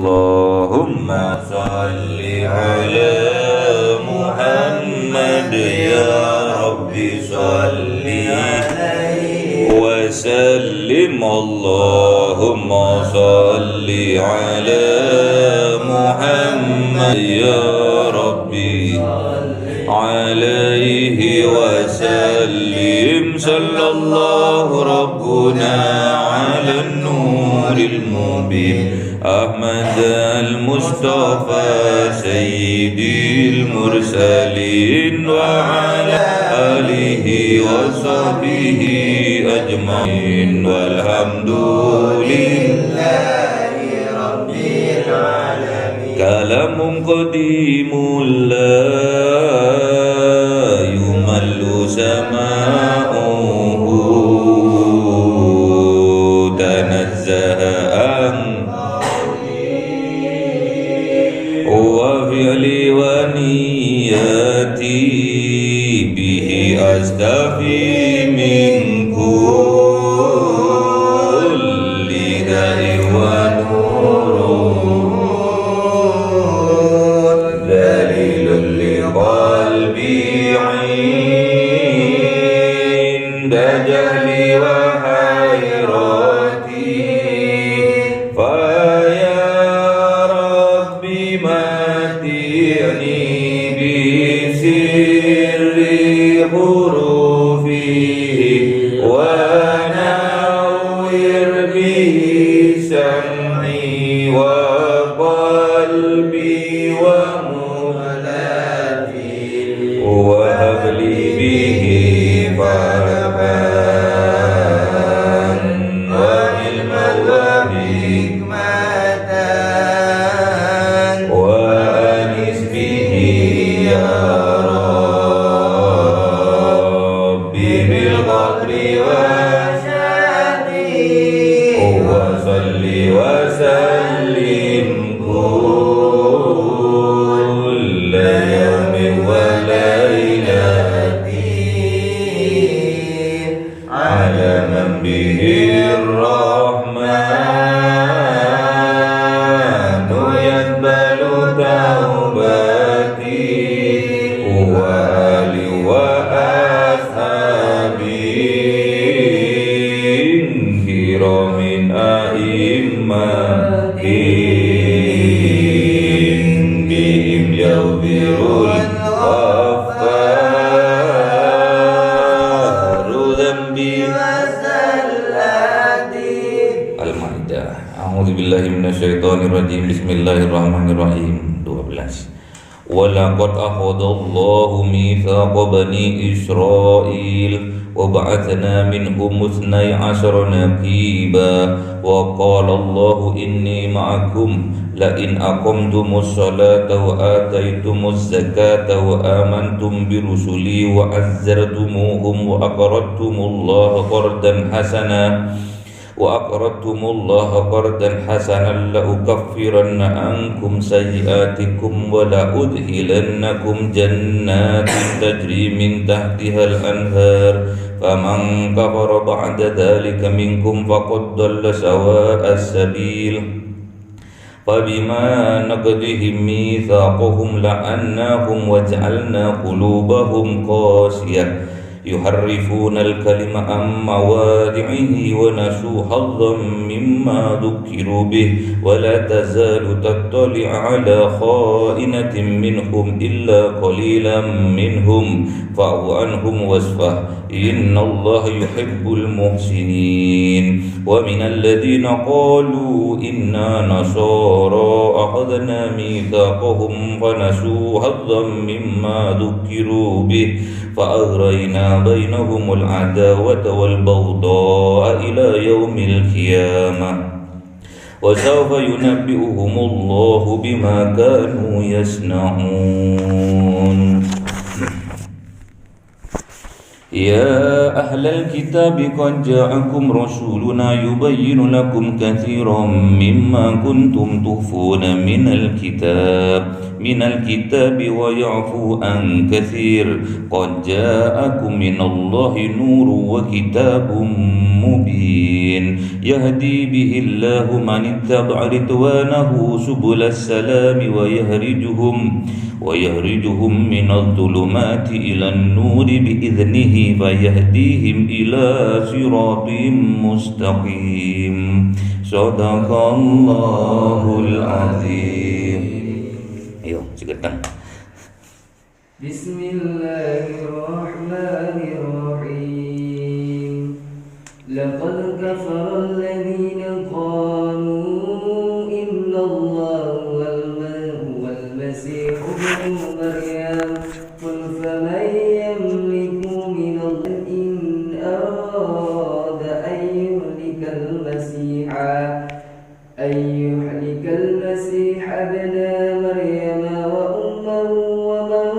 اللهم صل على محمد يا رب صل وسلم اللهم صل على محمد يا ربي عليه وسلم صلى الله ربنا على النور المبين أحمد المصطفى سيد المرسلين وعلى آله وصحبه أجمعين والحمد لله رب العالمين. كلام قديم لا يمل سماؤه تنزه عن وفعلي ونياتي به أستفي من كل داء ونور ذليل لقلبي عند جهلي وحيرتي فيا ربي متعني بسر حروفه ونور به سمعي وقلبي ومهلتي وهب لي به فرحا وعلما وحكمة وأنس به يا ربي بالقدر وشافي وصل وسلم كل يوم وليلة على من به الرحمن يقبل توبتي وآلي وأصحابي كرام أئمة بهم يغفر الغفار ذنبي Al-Maidah. A'udzubillahi minasyaitonir rajim. Bismillahirrahmanirrahim. 12. Walaqad akhadallahu mitsaqa bani Israil wa ba'atsna minhum 12 naqiba wa qala Allahu inni ma'akum la in aqamtumus salata wa ataitumuz zakata wa amantum bi rusuli wa azzartumuhum wa aqradtumullaha qardan hasana وأقرضتم الله قرضا حسنا لأكفرن عنكم سيئاتكم ولأدخلنكم جنات تجري من تحتها الأنهار فمن كفر بعد ذلك منكم فقد ضل سواء السبيل فبما نقضهم ميثاقهم لعناهم وجعلنا قلوبهم قاسية يحرفون الكلم عن مواضعه ونسوا حظا مما ذكروا به ولا تزال تطلع على خائنة منهم إلا قليلا منهم فاعف عنهم واصفح إن الله يحب المحسنين ومن الذين قالوا إنا نصارى أخذنا ميثاقهم فنسوا حظا مما ذكروا به فأغرينا بينهم العداوة والبغضاء إلى يوم القيامة وسوف ينبئهم الله بما كانوا يصنعون. يا أهل الكتاب قد جاءكم رسولنا يبين لكم كثيرا مما كنتم تخفون من الكتاب من الكتاب ويعفو عن كثير قد جاءكم من الله نور وكتاب مبين يهدي به الله من اتبع رضوانه سبل السلام ويخرجهم من الظلمات إلى النور بإذنه فيهديهم إلى صراط مستقيم صدق الله العظيم. Ayo, silakan. Bismillahirrahmanirrahim. Laqad kafara alladhina qalu inna Allaha wal masih ibnu Maryam qul faman yamliku min in arada an yuhlikal masih ibna Maryam wa ummuhu wa man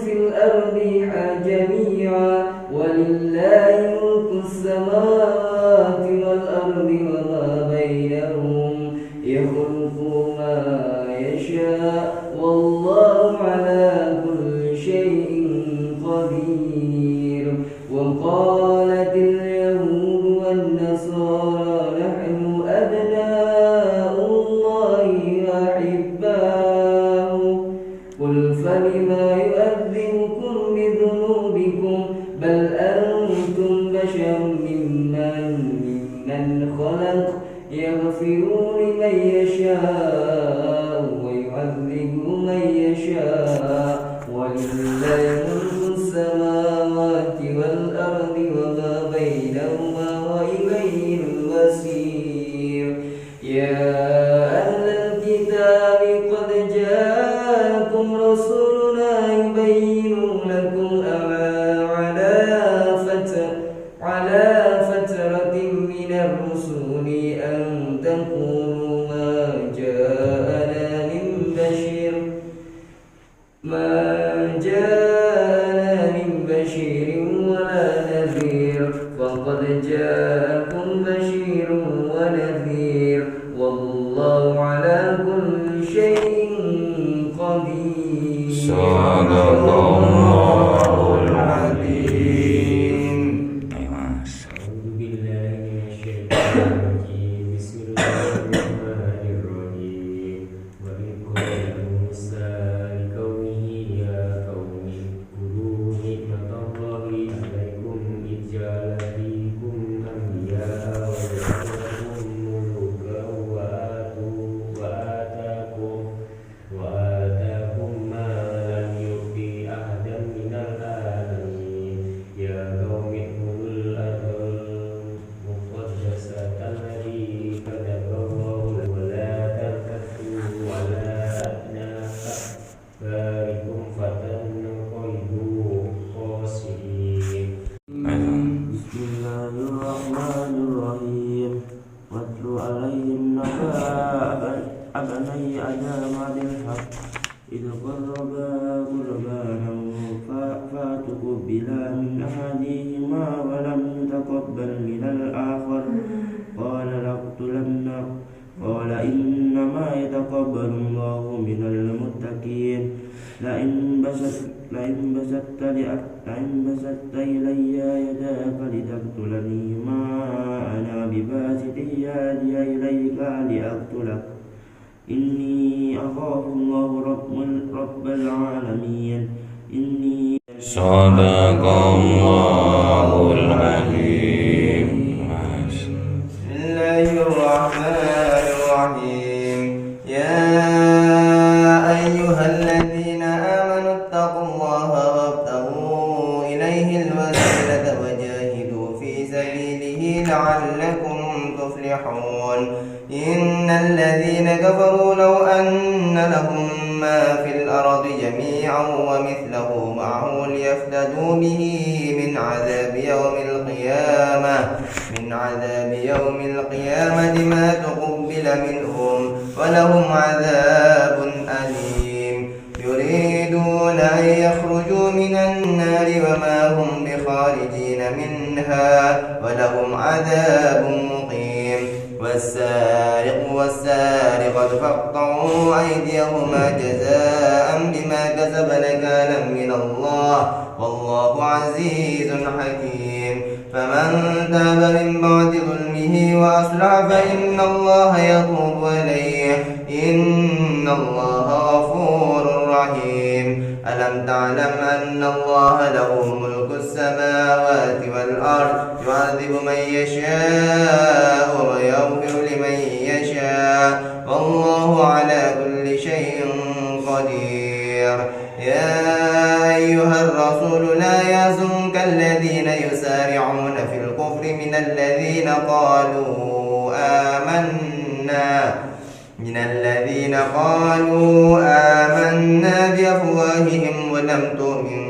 fil ardi jami'a walillahi mulku samawati wal ardi wa ma bainahum yakhluqu ma yasha wallahu ala kulli shay'in qadir wa qalatil yahud wan nasara nahnu abna'ullahi wa ahibba'uhu qul falima yu'adhibukum bidhunubikum bal antum basharun mimman khalaq yaghfiru liman yasha'u wa yu'adhibu man yasha'u walillahi mulku samawati wal ardi wa ma bainahuma wa ilayhil masir. Ya ahlal kitabi qad ja'akum rasuluna yubayyinu lakum على فترة من الرسل أن تقولوا ما جاءنا من بشير ولا نذير فقد جاءكم بشير ونذير والله على كل شيء قدير. صدق الله العظيم. Bismillahirrahmanirrahim. Watlu alaihim naba abnai Adam bilhaq idh qarraba qurbanan fatuqbila min ahadihima wa lam yutaqabbal min al-akhar qala laqtulannak qala innama yataqabbalu Allahu minal muttaqin لئن بسطت إلي يداك لتقتلني ما أنا بباسط يدي إليك لأقتلك إني أخاف الله رب العالمين إني صدق الله العظيم. بسم الله الرحمن الرحيم. يا أيها الذين آمنوا اتقوا الله وابتغوا إليه الوسيلة وجاهدوا في سبيله لعلكم تفلحون. إن الذين كفروا لو أن لهم ما في الأرض جميعا ومثله معه ليفتدوا به من عذاب يوم القيامة ما تقبل منهم ولهم عذاب أليم. يريدون أن يخرجوا من النار وما هم بخارجين منها ولهم عذاب مقيم. والسارق والسارقة فاقطعوا أيديهما جزاء بما كسب نكالا من الله والله عزيز حكيم فمن تاب من بعد ظلمه وأصلح فإن الله يتوب عليه إن الله غفور رحيم ألم تعلم أن الله له ملك السماوات والأرض يعذب من يشاء ويغفر لمن يشاء والله على كل شيء قدير يا أيها الرسول لا يحزنك الذين يسارعون في الكفر من الذين قالوا آمنا بأفواههم ولم تؤمن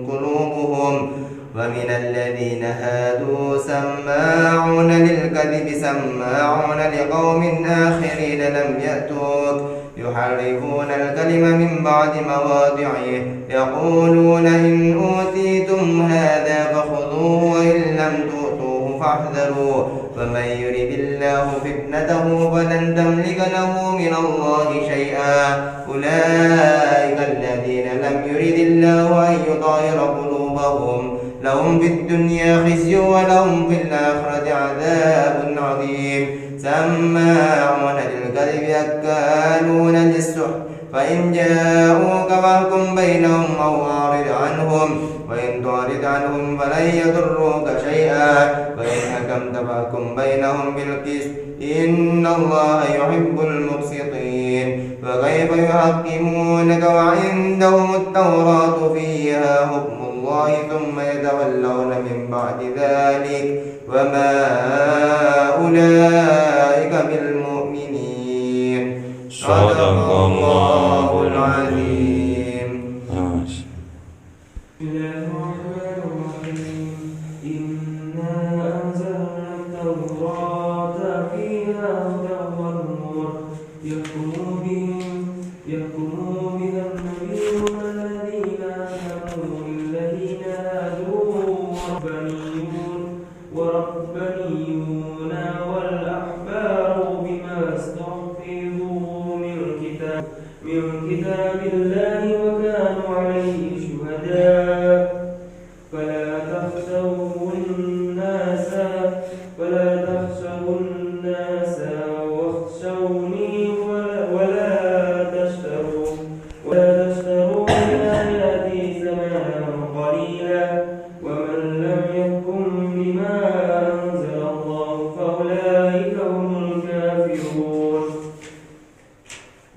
قلوبهم ومن الذين هادوا سماعون للكذب سماعون لقوم آخرين لم يأتوك يحرفون الكلم من بعد مواضعه يقولون إن أوتيتم هذا فخذوه وإن لم تؤتوه فاحذروا فمن يرد الله فتنته فلن تملك له من الله شيئا أولئك الذين لم يرد الله أن يطهر قلوبهم لهم في الدنيا خزي ولهم في الآخرة عذاب عظيم سماعون للكذب أكالون للسحت فإن جاءوك فاحكم بينهم أو أعرض عنهم وإن تعرض عنهم فلن يضروك شيئا وإن حكمت فاحكم بينهم بالقسط إن الله يحب المقسطين فكيف يحكمونك وعندهم التوراة فيها حكم الله ثم يتولون من بعد ذلك وما أولئك بالمؤمنين صدق الله العظيم. إنا أنزلنا التوراة فيها هدى ونور يحكم بها النبيون الذين آمنوا للذين هادوا وربانيون والأحبار بما استحفظوا من كتاب الله وكانوا عليه شهداء فلا تخشوا الناس واخشوني ولا تشتروا بآياتي ثمنا قليلا ومن لم يحكم بما أنزل الله فأولئك هم الكافرون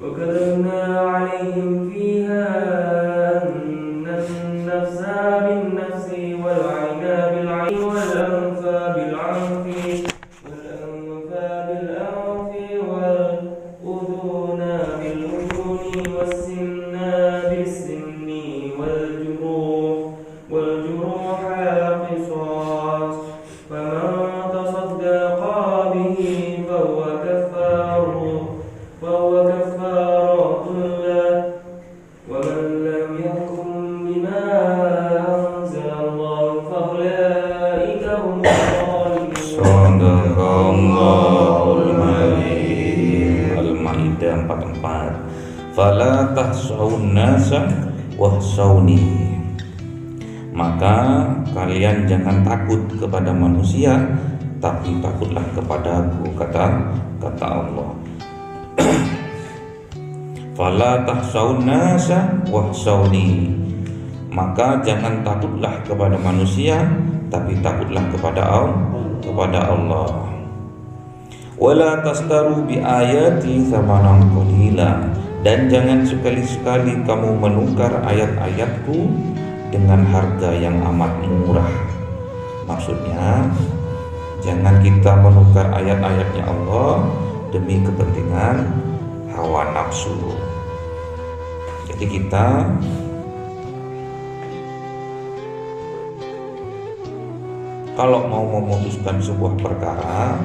وكتبنا عليهم فيها أن النفس بالنفس والعين بالعين والأنف بالعنف والأذن بالأذن والسن بالسن والجروح قصاص فمن تصدق به فهو كفارة له ومن لم يحكم بما أنزل الله فأولئك هم الظالمون. Sadaqallahul Azim. Al-Maidah 44. Fala tahsawun nasa wahsawni. Maka kalian jangan takut kepada manusia, tapi takutlah kepadaku, kata Allah. Fala tahsawun nasa wahsawni. Maka jangan takutlah kepada manusia, tapi takutlah kepada Allah. Wala tastaru bi ayati tsamanan qalila. Dan jangan sekali-sekali kamu menukar ayat-ayatku dengan harga yang amat murah. Maksudnya, jangan kita menukar ayat-ayatnya Allah demi kepentingan hawa nafsu. Jadi kita kalau mau memutuskan sebuah perkara,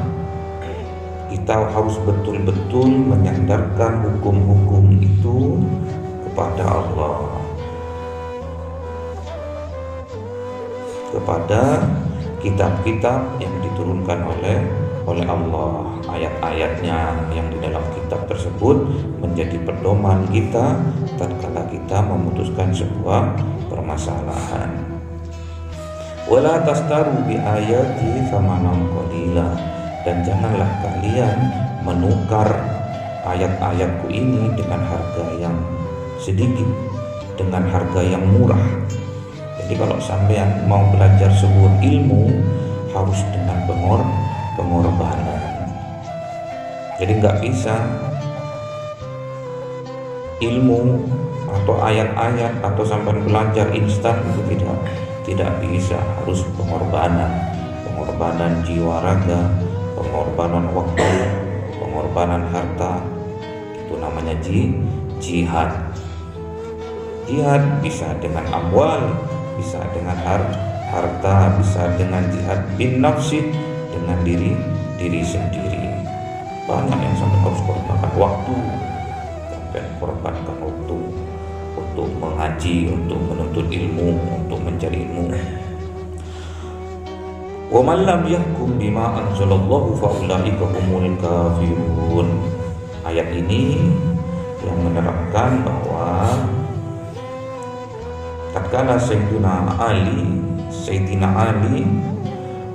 kita harus betul-betul menyandarkan hukum-hukum itu kepada Allah, kepada kitab-kitab yang diturunkan oleh oleh Allah. Ayat-ayatnya yang di dalam kitab tersebut menjadi pedoman kita tatkala kita memutuskan sebuah permasalahan. Wala tastaru bi ayati tsamanan qalila, dan janganlah kalian menukar ayat-ayatku ini dengan harga yang sedikit, dengan harga yang murah. Jadi kalau sampean mau belajar sebuah ilmu harus dengan pengorbanan. Jadi nggak bisa ilmu atau ayat-ayat atau sampai belajar instan, itu tidak bisa. Harus pengorbanan jiwa raga, pengorbanan waktu, pengorbanan harta. Itu namanya jihad. Jihad bisa dengan amwal, bisa dengan harta, bisa dengan jihad bin nafsi, dengan diri sendiri. Banyak yang sampai harus korbankan waktu, sampai korbankan waktu untuk mengaji, untuk menuntut ilmu, untuk mencari ilmu. Wa man lam yahkum bima anzalallahu fa ulaika humul kafirun. Ayat ini yang menerapkan bahwa tatkala Sayyidina Ali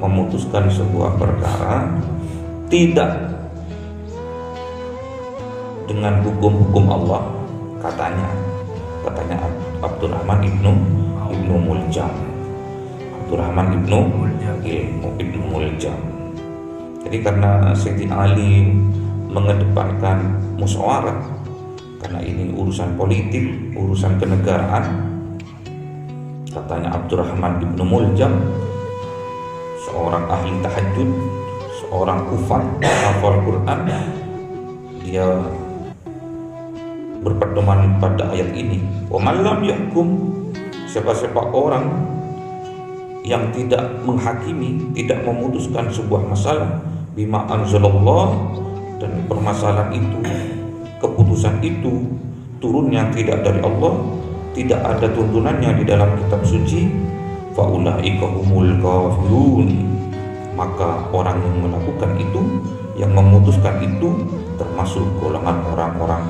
memutuskan sebuah perkara tidak dengan hukum-hukum Allah, katanya Abdurrahman ibnu Muljam. Jadi karena Sayyidina Ali mengedepankan musyawarah, karena ini urusan politik, urusan kenegaraan, katanya Abdurrahman ibnu Muljam, seorang ahli tahajud, seorang kufar, hafal Quran, dia berpedoman pada ayat ini. Wa man lam yahkum, siapa-siapa orang yang tidak menghakimi, tidak memutuskan sebuah masalah bima anzalallah, dan permasalahan itu, keputusan itu turunnya tidak dari Allah, tidak ada tuntunannya di dalam kitab suci, fa ulaika humul kafirun, maka orang yang melakukan itu, yang memutuskan itu termasuk golongan orang-orang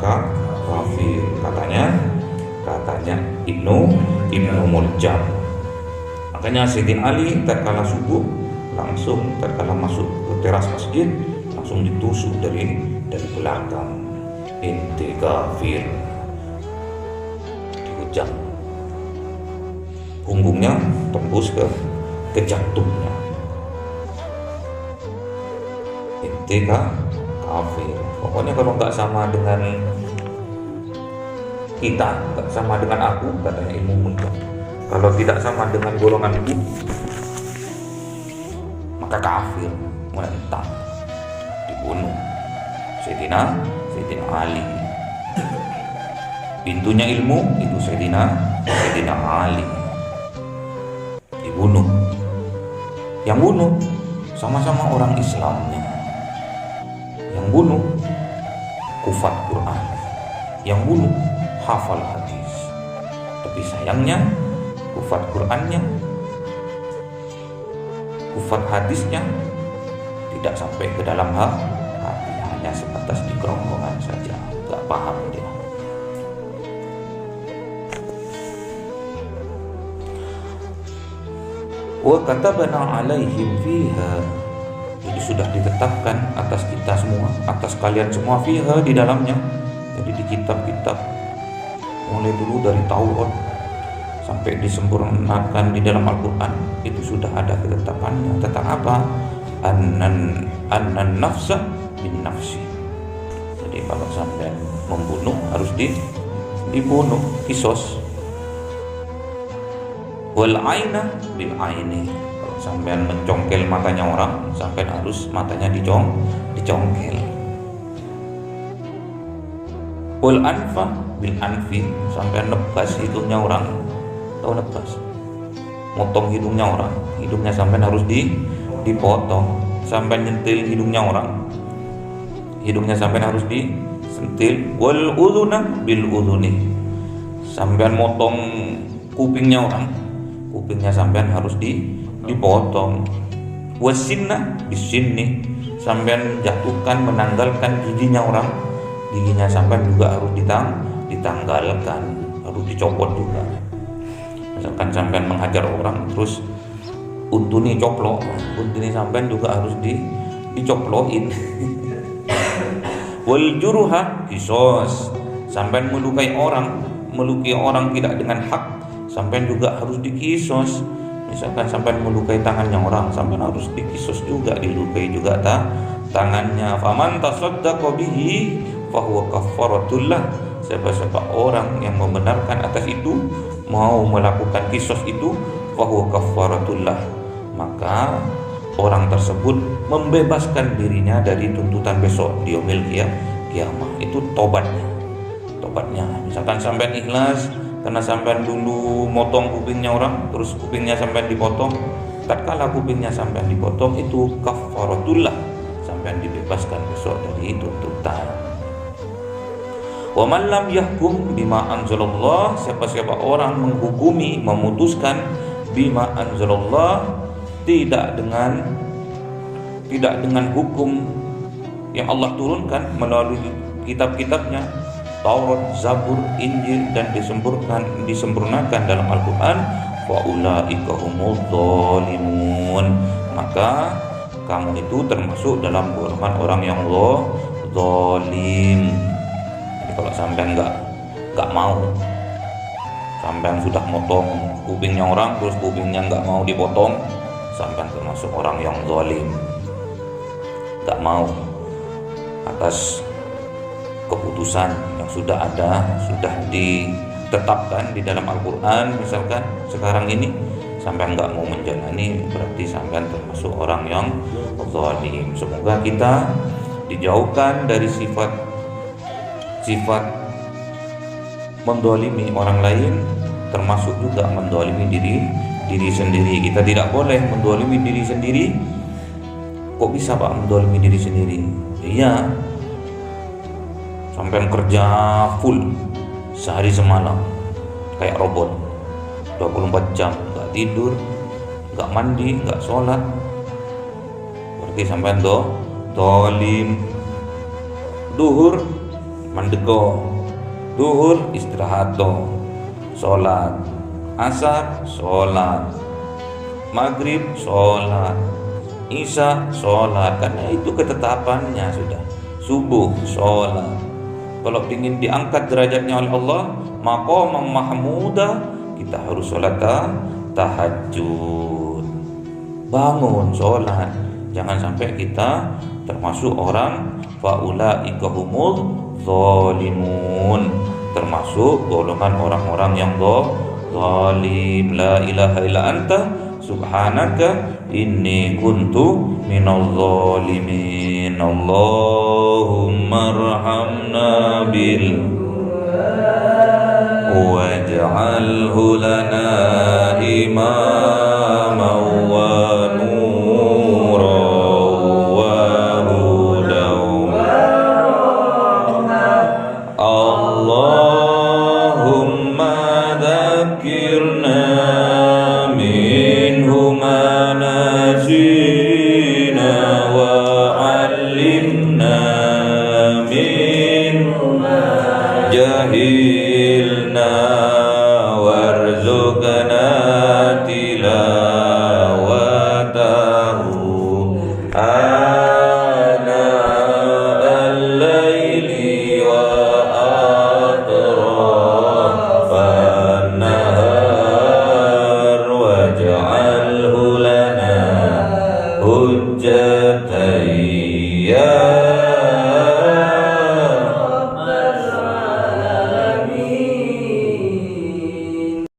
kafir, katanya Ibnu Muljam. Makanya Sayyidina Ali tatkala subuh langsung, tatkala masuk ke teras masjid, langsung ditusuk dari belakang, ente kafir, dihujam, punggungnya tembus ke jantungnya, ente kafir. Pokoknya kalau nggak sama dengan kita, nggak sama dengan aku, katanya ilmu muncul, kalau tidak sama dengan golongan itu, maka kafir, menentang, dibunuh. Sayyidina Ali, pintunya ilmu itu Sayyidina Ali, dibunuh. Yang bunuh sama-sama orang Islamnya, yang bunuh kufat Quran, yang bunuh hafal hadis. Tapi sayangnya kufat Qurannya, kufat hadisnya tidak sampai ke dalam hati, hanya sebatas di kerongkongan saja, gak paham dia. Wa katabana alaihim fiha, jadi sudah ditetapkan atas kita semua, atas kalian semua, fiha, di dalamnya. Jadi di kitab-kitab, mulai dulu dari Taurat sampai disempurnakan di dalam Al-Quran, itu sudah ada ketetapannya tentang apa? Annan nafsa bin nafsi. Jadi kalau sampai membunuh harus dibunuh, kisos. Wal aina bil aini, kalau sampean mencongkel matanya orang, sampean harus matanya dicongkel. Wal anfa bil anfi, sampean nebas hidungnya orang, tahu nebas, motong hidungnya orang, hidungnya sampean harus dipotong. Sampean nyentil hidungnya orang, hidungnya sampean harus disentil. Wal udhuna bil udhuni, sampean motong kupingnya orang, kupingnya sampean harus dipotong. Wasinna bisinni, sampean jatuhkan, menanggalkan giginya orang, giginya sampean juga harus ditanggalkan, harus dicopot juga. Misalkan sampean menghajar orang terus untuni coplok, untuni sampean juga harus dicoplokin. Wal juruha kisos, sampean melukai orang tidak dengan hak, sampean juga harus dikisos. Misalkan sampean melukai tangannya orang, sampean harus dikisos juga, dilukai juga tangannya. Faman tasaddaqa bihi fahuwa kaffaratul lah. Siapa orang yang membenarkan atas itu, mau melakukan kisos itu, fahuwa kaffaratul lah, maka orang tersebut membebaskan dirinya dari tuntutan besok di yaumil kiamah. Itu tobatnya. Misalkan sampean ikhlas karena sampean dulu motong kupingnya orang, terus kupingnya sampean dipotong, tatkala kupingnya sampean dipotong, itu kafaratullah, sampean dibebaskan besok dari tuntutan. Wa man lam yahkum bima anzalallah, siapa orang menghukumi, memutuskan bima anzalallah, tidak dengan hukum yang Allah turunkan melalui kitab-kitabnya, Taurat, Zabur, Injil, dan disempurnakan dalam Al-Quran, fa ulaika humuz zalimun, maka kamu itu termasuk dalam golongan orang yang zalim. Jadi kalau sampean nggak mau, sampean sudah motong kupingnya orang terus kupingnya nggak mau dipotong, sampean termasuk orang yang zalim, nggak mau atas keputusan yang sudah ditetapkan di dalam Al-Quran. Misalkan sekarang ini sampean nggak mau menjalani, berarti sampean termasuk orang yang zalim. Semoga kita dijauhkan dari sifat mendolimi orang lain, termasuk juga mendolimi diri sendiri. Kita tidak boleh mendolimi diri sendiri. Kok bisa Pak mendolimi diri sendiri? Iya, sampai kerja full sehari semalam kayak robot, 24 jam, gak tidur, gak mandi, gak sholat, berarti sampai dolim. Duhur mandeko, duhur istirahat sholat, asar sholat, maghrib sholat, isya sholat, karena itu ketetapannya sudah. Subuh sholat. Kalau ingin diangkat derajatnya oleh Allah, maqamam mahmuda, kita harus sholat tahajud, bangun sholat. Jangan sampai kita termasuk orang faulaika humuz zalimun, termasuk golongan orang-orang yang zalim. La ilaha illa anta subhanaka inni kuntu minal zalimin. Allahumma arhamna bil waj'alhu lana imaman wa nuran wa hudan. Allahumma dzakirna minhu ma nasina wa 'allimna minhu ma jahilna warzuqna tilawatahu ana al-laili wa atrafan nahar waj'alhu lana hujjatan ya